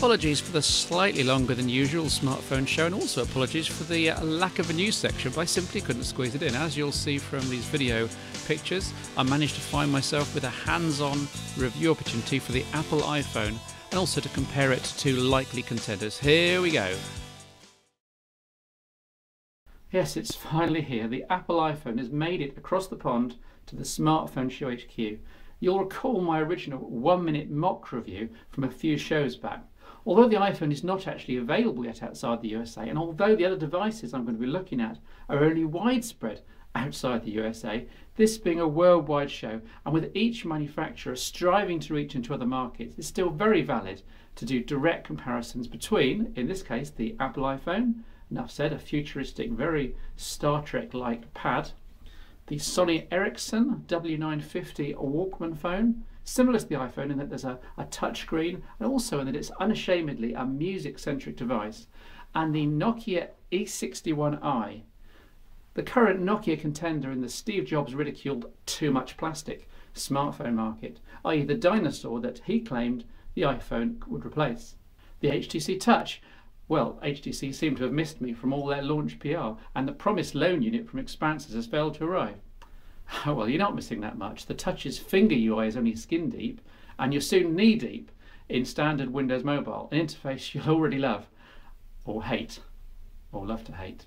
Apologies for the slightly longer than usual smartphone show, and also apologies for the lack of a news section, but I simply couldn't squeeze it in. As you'll see from these video pictures, I managed to find myself with a hands-on review opportunity for the Apple iPhone, and also to compare it to likely contenders. Here we go. Yes, it's finally here. The Apple iPhone has made it across the pond to the Smartphone Show HQ. You'll recall my original 1-minute mock review from a few shows back. Although the iPhone is not actually available yet outside the USA, and although the other devices I'm going to be looking at are only widespread outside the USA, this being a worldwide show, and with each manufacturer striving to reach into other markets, it's still very valid to do direct comparisons between, in this case, the Apple iPhone, enough said, a futuristic, very Star Trek-like pad, the Sony Ericsson W950i Walkman phone, similar to the iPhone in that there's a touchscreen, and also in that it's unashamedly a music-centric device, and the Nokia E61i, the current Nokia contender in the Steve Jobs ridiculed too much plastic smartphone market, i.e. the dinosaur that he claimed the iPhone would replace. The HTC Touch. Well, HTC seem to have missed me from all their launch PR, and the promised loan unit from Expanses has failed to arrive. Well, you're not missing that much. The Touch's finger UI is only skin deep, and you're soon knee deep in standard Windows Mobile, an interface you'll already love, or hate, or love to hate.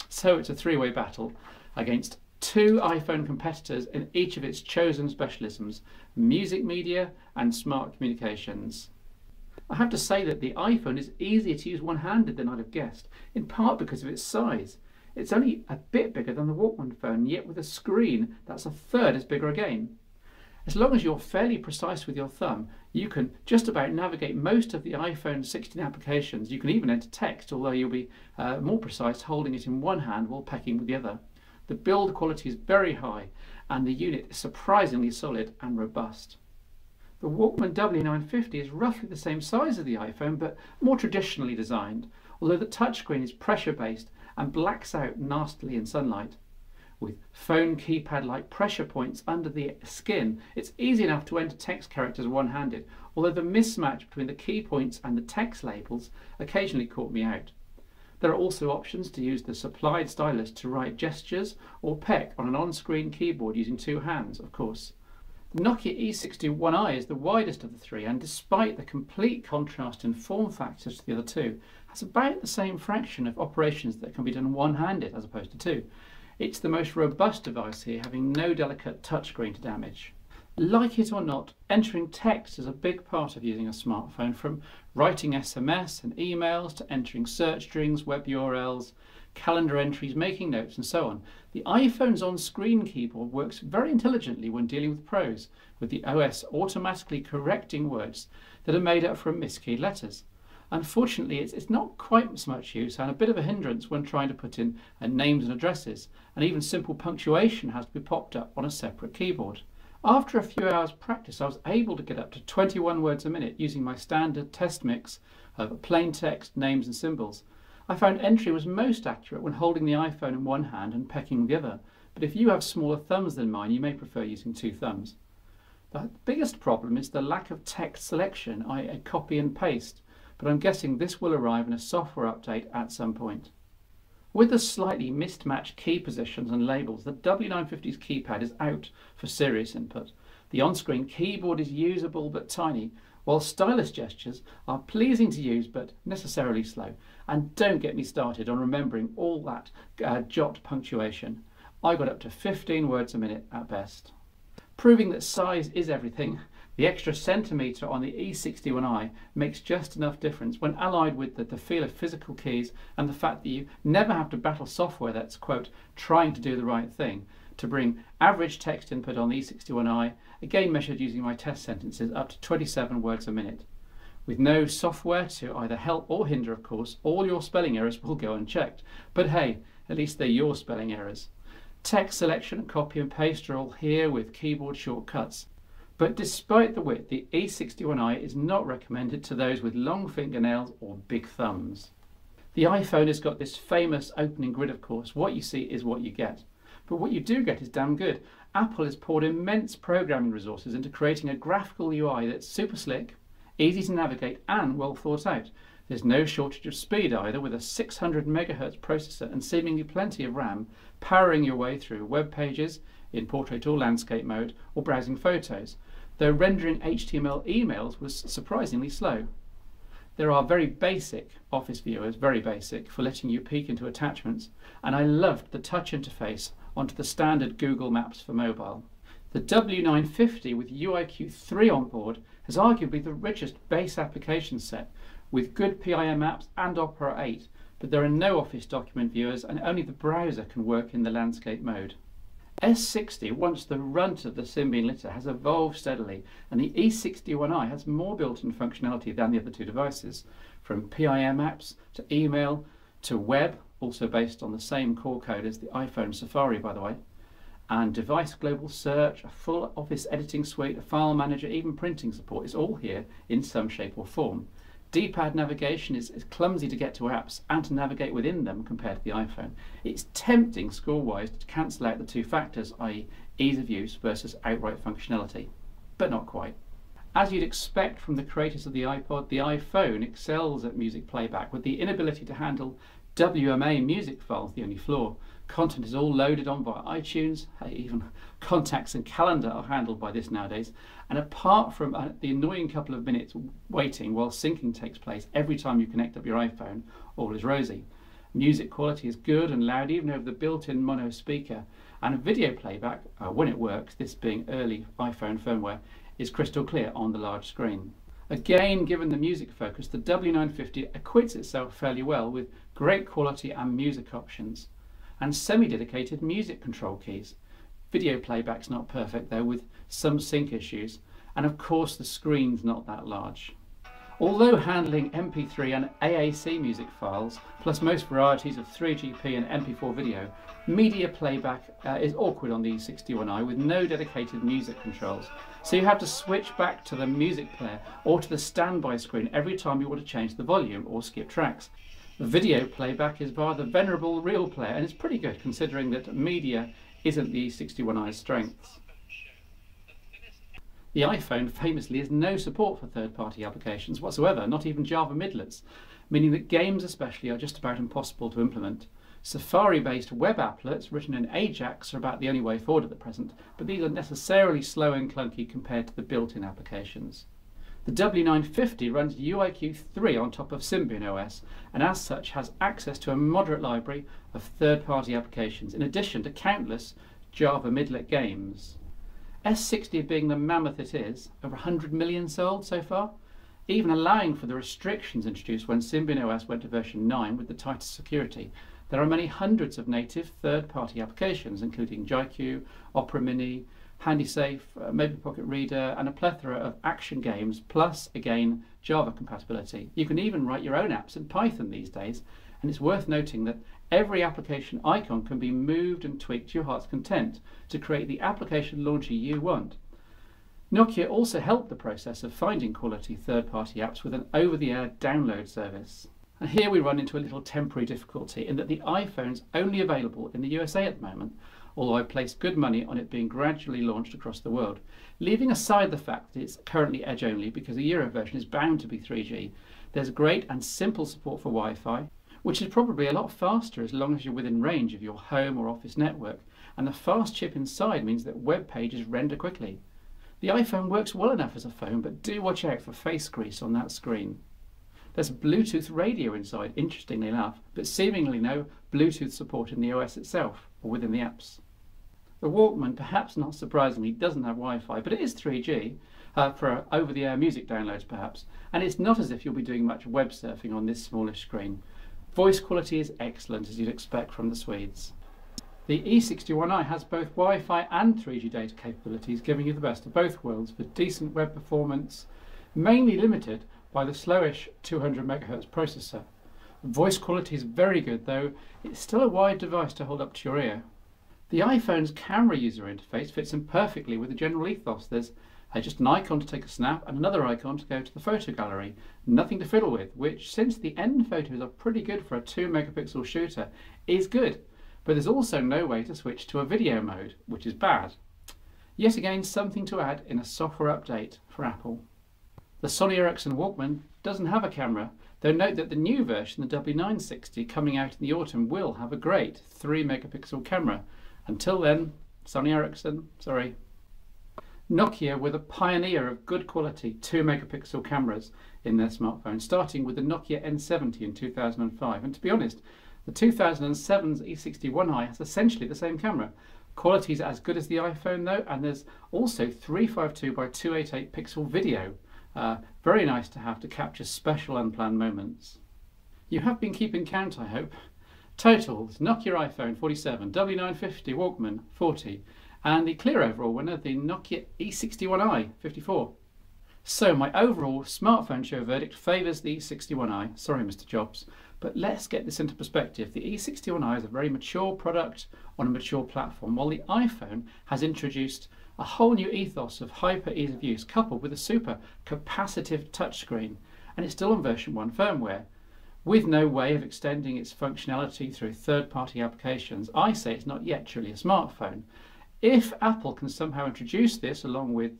So it's a three-way battle against two iPhone competitors in each of its chosen specialisms: music media and smart communications. I have to say that the iPhone is easier to use one-handed than I'd have guessed, in part because of its size. It's only a bit bigger than the Walkman phone, yet with a screen that's a third as bigger again. As long as you're fairly precise with your thumb, you can just about navigate most of the iPhone 16 applications. You can even enter text, although you'll be more precise holding it in one hand while pecking with the other. The build quality is very high, and the unit is surprisingly solid and robust. The Walkman W950 is roughly the same size as the iPhone, but more traditionally designed, although the touchscreen is pressure-based and blacks out nastily in sunlight. With phone keypad-like pressure points under the skin, it's easy enough to enter text characters one-handed, although the mismatch between the key points and the text labels occasionally caught me out. There are also options to use the supplied stylus to write gestures or peck on an on-screen keyboard using two hands, of course. The Nokia E61i is the widest of the three, and despite the complete contrast in form factors to the other two, has about the same fraction of operations that can be done one-handed as opposed to two. It's the most robust device here, having no delicate touchscreen to damage. Like it or not, entering text is a big part of using a smartphone, from writing SMS and emails to entering search strings, web URLs, calendar entries, making notes, and so on. The iPhone's on-screen keyboard works very intelligently when dealing with prose, with the OS automatically correcting words that are made up from miskeyed letters. Unfortunately, it's not quite so much use, and a bit of a hindrance when trying to put in names and addresses, and even simple punctuation has to be popped up on a separate keyboard. After a few hours practice, I was able to get up to 21 words a minute using my standard test mix of plain text, names and symbols. I found entry was most accurate when holding the iPhone in one hand and pecking with the other, but if you have smaller thumbs than mine, you may prefer using two thumbs. The biggest problem is the lack of text selection, i.e. copy and paste, but I'm guessing this will arrive in a software update at some point. With the slightly mismatched key positions and labels, the W950's keypad is out for serious input. The on-screen keyboard is usable but tiny, while stylus gestures are pleasing to use but necessarily slow. And don't get me started on remembering all that jot punctuation. I got up to 15 words a minute at best. Proving that size is everything, the extra centimetre on the E61i makes just enough difference when allied with the feel of physical keys and the fact that you never have to battle software that's, quote, trying to do the right thing, to bring average text input on the E61i, again measured using my test sentences, up to 27 words a minute. With no software to either help or hinder, of course, all your spelling errors will go unchecked. But hey, at least they're your spelling errors. Text selection and copy and paste are all here with keyboard shortcuts. But despite the width, the E61i is not recommended to those with long fingernails or big thumbs. The iPhone has got this famous opening grid, of course. What you see is what you get. But what you do get is damn good. Apple has poured immense programming resources into creating a graphical UI that's super slick, easy to navigate and well thought out. There's no shortage of speed either, with a 600 MHz processor and seemingly plenty of RAM, powering your way through web pages in portrait or landscape mode or browsing photos, though rendering HTML emails was surprisingly slow. There are very basic Office viewers, very basic, for letting you peek into attachments, and I loved the touch interface onto the standard Google Maps for mobile. The W950 with UIQ3 on board has arguably the richest base application set, with good PIM apps and Opera 8, but there are no Office document viewers and only the browser can work in the landscape mode. S60, once the runt of the Symbian litter, has evolved steadily, and the E61i has more built-in functionality than the other two devices, from PIM apps to email to web, also based on the same core code as the iPhone Safari by the way, and device global search, a full Office editing suite, a file manager, even printing support is all here in some shape or form. D-pad navigation is clumsy to get to apps and to navigate within them compared to the iPhone. It's tempting score-wise to cancel out the two factors, i.e. ease of use versus outright functionality, but not quite. As you'd expect from the creators of the iPod, the iPhone excels at music playback, with the inability to handle WMA music files the only flaw. Content is all loaded on via iTunes, even contacts and calendar are handled by this nowadays, and apart from the annoying couple of minutes waiting while syncing takes place every time you connect up your iPhone, all is rosy. Music quality is good and loud even over the built-in mono speaker, and video playback, when it works, this being early iPhone firmware, is crystal clear on the large screen. Again, given the music focus, the W950 acquits itself fairly well with great quality and music options, and semi-dedicated music control keys. Video playback's not perfect though, with some sync issues, and of course the screen's not that large. Although handling MP3 and AAC music files, plus most varieties of 3GP and MP4 video, media playback is awkward on the E61i with no dedicated music controls, so you have to switch back to the music player or to the standby screen every time you want to change the volume or skip tracks. The video playback is via the venerable Real Player, and it's pretty good considering that media isn't the E61i's strengths. The iPhone famously has no support for third-party applications whatsoever, not even Java midlets, meaning that games especially are just about impossible to implement. Safari-based web applets written in Ajax are about the only way forward at the present, but these are necessarily slow and clunky compared to the built-in applications. The W950 runs UIQ3 on top of Symbian OS, and as such has access to a moderate library of third-party applications, in addition to countless Java midlet games. S60 being the mammoth it is, over 100 million sold so far, even allowing for the restrictions introduced when Symbian OS went to version 9 with the tighter security. There are many hundreds of native third-party applications, including JIQ, Opera Mini, HandySafe, Maybe Pocket Reader, and a plethora of action games, plus, again, Java compatibility. You can even write your own apps in Python these days, and it's worth noting that every application icon can be moved and tweaked to your heart's content to create the application launcher you want. Nokia also helped the process of finding quality third-party apps with an over-the-air download service. And here we run into a little temporary difficulty in that the iPhone's only available in the USA at the moment, although I place good money on it being gradually launched across the world. Leaving aside the fact that it's currently Edge only because a Euro version is bound to be 3G, there's great and simple support for Wi-Fi, which is probably a lot faster as long as you're within range of your home or office network, and the fast chip inside means that web pages render quickly. The iPhone works well enough as a phone, but do watch out for face grease on that screen. There's Bluetooth radio inside, interestingly enough, but seemingly no Bluetooth support in the OS itself or within the apps. The Walkman, perhaps not surprisingly, doesn't have Wi-Fi, but it is 3G for over-the-air music downloads perhaps, and it's not as if you'll be doing much web surfing on this smallish screen. Voice quality is excellent, as you'd expect from the Swedes. The E61i has both Wi-Fi and 3G data capabilities, giving you the best of both worlds for decent web performance, mainly limited by the slowish 200 MHz processor. Voice quality is very good, though it's still a wide device to hold up to your ear. The iPhone's camera user interface fits in perfectly with the general ethos. There's just an icon to take a snap and another icon to go to the photo gallery. Nothing to fiddle with, which, since the end photos are pretty good for a 2 megapixel shooter, is good. But there's also no way to switch to a video mode, which is bad. Yet again, something to add in a software update for Apple. The Sony Ericsson Walkman doesn't have a camera, though note that the new version, the W960 coming out in the autumn, will have a great 3 megapixel camera. Until then, Sony Ericsson, sorry. Nokia were the pioneer of good quality 2 megapixel cameras in their smartphones, starting with the Nokia N70 in 2005. And to be honest, the 2007's E61i has essentially the same camera. Quality is as good as the iPhone though, and there's also 352 by 288 pixel video. Very nice to have to capture special unplanned moments. You have been keeping count, I hope. Totals: Nokia iPhone 47, W950 Walkman 40, and the clear overall winner, the Nokia E61i 54. So my overall smartphone show verdict favours the E61i. Sorry, Mr. Jobs, but let's get this into perspective. The E61i is a very mature product on a mature platform, while the iPhone has introduced a whole new ethos of hyper ease of use coupled with a super capacitive touchscreen, and it's still on version 1 firmware. With no way of extending its functionality through third-party applications, I say it's not yet truly a smartphone. If Apple can somehow introduce this along with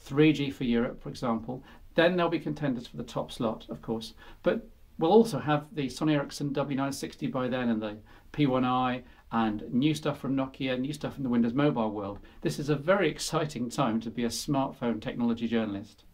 3G for Europe, for example, then they'll be contenders for the top slot, of course. But we'll also have the Sony Ericsson W960 by then, and the P1i, and new stuff from Nokia, new stuff in the Windows Mobile world. This is a very exciting time to be a smartphone technology journalist.